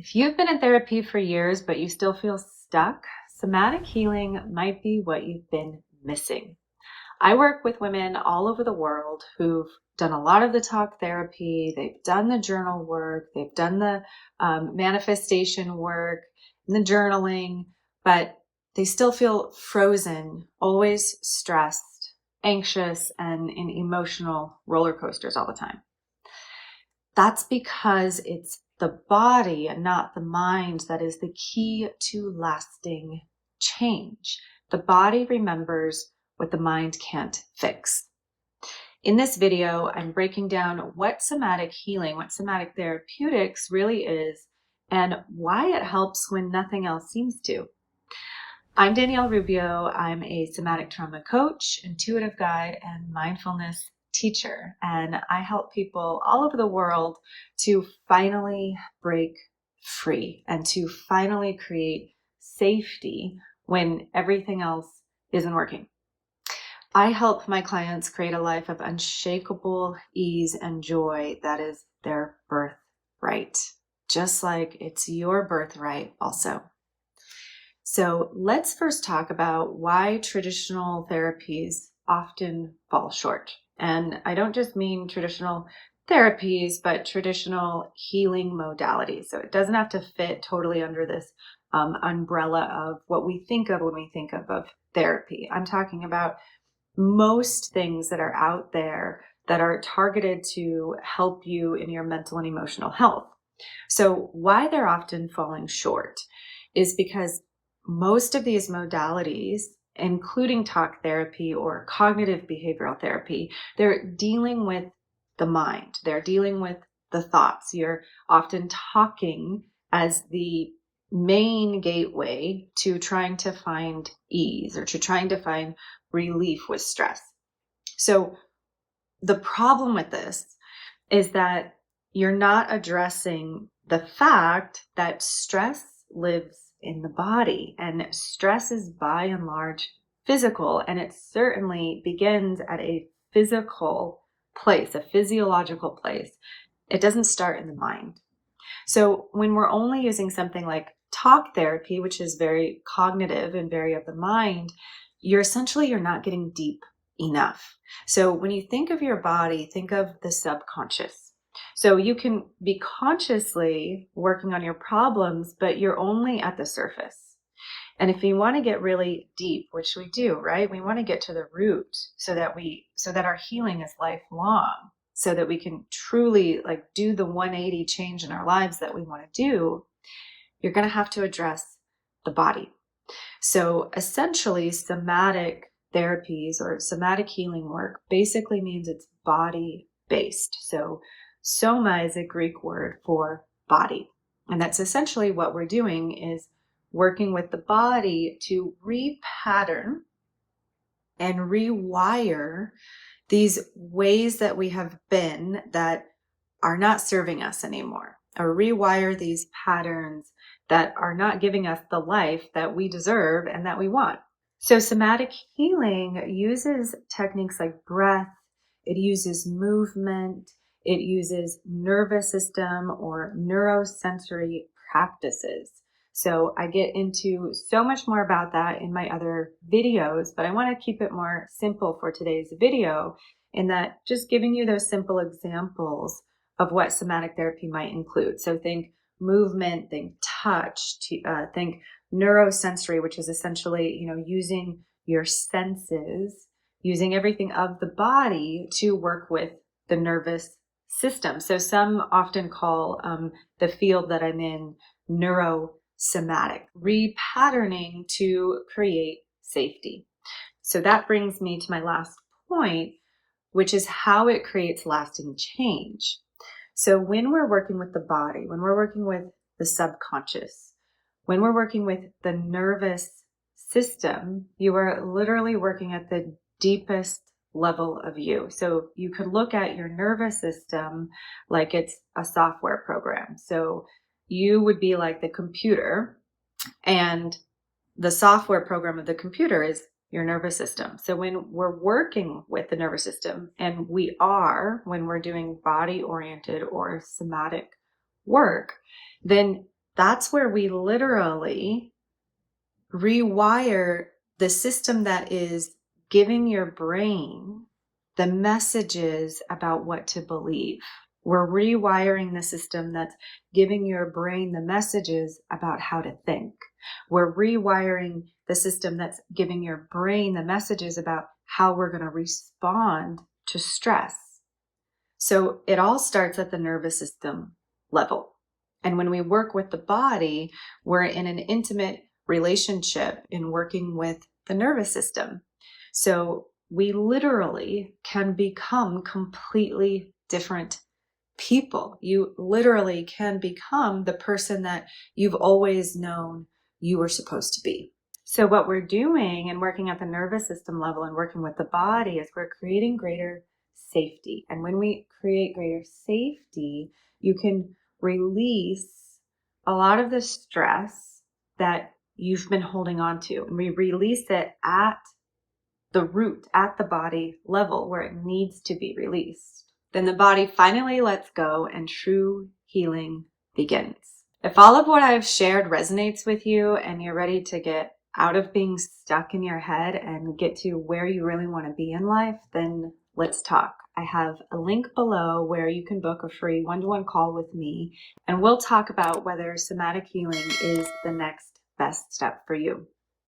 If you've been in therapy for years, but you still feel stuck, somatic healing might be what you've been missing. I work with women all over the world who've done a lot of the talk therapy, they've done the journal work, they've done the manifestation work, and the journaling, but they still feel frozen, always stressed, anxious, and in emotional roller coasters all the time. That's because it's the body and not the mind that is the key to lasting change. The body remembers what the mind can't fix. In this video, I'm breaking down what somatic healing, what somatic therapeutics really is, and why it helps when nothing else seems to. I'm Danielle Rubio. I'm a somatic trauma coach, intuitive guide, and mindfulness teacher. And I help people all over the world to finally break free and to finally create safety when everything else isn't working. I help my clients create a life of unshakable ease and joy that is their birthright, just like it's your birthright also. So let's first talk about why traditional therapies often fall short. And I don't just mean traditional therapies, but traditional healing modalities. So it doesn't have to fit totally under this umbrella of what we think of when we think of therapy. I'm talking about most things that are out there that are targeted to help you in your mental and emotional health. So why they're often falling short is because most of these modalities, including talk therapy or cognitive behavioral therapy, they're dealing with the mind. They're dealing with the thoughts. You're often talking as the main gateway to trying to find ease or to trying to find relief with stress. So the problem with this is that you're not addressing the fact that stress lives in the body, and stress is by and large physical, and it certainly begins at a physical place, a physiological place. It doesn't start in the mind. So when we're only using something like talk therapy, which is very cognitive and very of the mind, you're not getting deep enough. So when you think of your body, think of the subconscious. So you can be consciously working on your problems, but you're only at the surface. And if you want to get really deep, which we do, right? We want to get to the root so that our healing is lifelong, so that we can truly do the 180 change in our lives that we want to do. You're going to have to address the body. So essentially, somatic therapies or somatic healing work basically means it's body-based. So soma is a Greek word for body. And that's essentially what we're doing, is working with the body to repattern and rewire these ways that we have been that are not serving us anymore, or rewire these patterns that are not giving us the life that we deserve and that we want. So somatic healing uses techniques like breath, it uses movement, it uses nervous system or neurosensory practices. So I get into so much more about that in my other videos, but I want to keep it more simple for today's video, in that just giving you those simple examples of what somatic therapy might include. So think movement, think touch, think neurosensory, which is essentially, using your senses, using everything of the body to work with the nervous system. So some often call the field that I'm in neurosomatic, repatterning to create safety. So that brings me to my last point, which is how it creates lasting change. So when we're working with the body, when we're working with the subconscious, when we're working with the nervous system, you are literally working at the deepest level of you. So you could look at your nervous system like it's a software program. So you would be like the computer, and the software program of the computer is your nervous system. So when we're working with the nervous system, and when we're doing body-oriented or somatic work, then that's where we literally rewire the system that is giving your brain the messages about what to believe. We're rewiring the system that's giving your brain the messages about how to think. We're rewiring the system that's giving your brain the messages about how we're going to respond to stress. So it all starts at the nervous system level. And when we work with the body, we're in an intimate relationship in working with the nervous system. So we literally can become completely different people. You literally can become the person that you've always known you were supposed to be. So what we're doing and working at the nervous system level and working with the body is we're creating greater safety. And when we create greater safety, you can release a lot of the stress that you've been holding on to. And we release it at the root, at the body level where it needs to be released. Then the body finally lets go and true healing begins. If all of what I've shared resonates with you and you're ready to get out of being stuck in your head and get to where you really want to be in life, then let's talk. I have a link below where you can book a free one-to-one call with me, and we'll talk about whether somatic healing is the next best step for you.